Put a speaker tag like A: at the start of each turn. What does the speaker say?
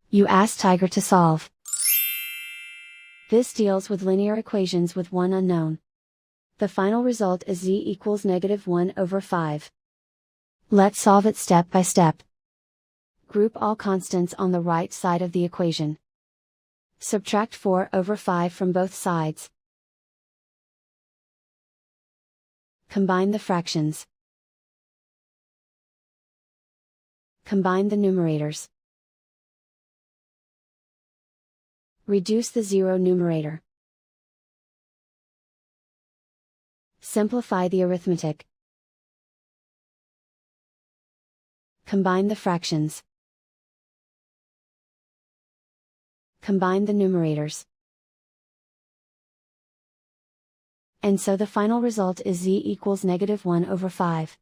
A: You ask Tiger to solve. This deals with linear equations with one unknown. The final result is z equals -1/5. Let's solve it step by step. Group all constants on the right side of the equation. Subtract 4/5 from both sides. Combine the fractions. Combine the numerators. Reduce the zero numerator. Simplify the arithmetic. Combine the fractions. Combine the numerators. And so the final result is z equals -1/5.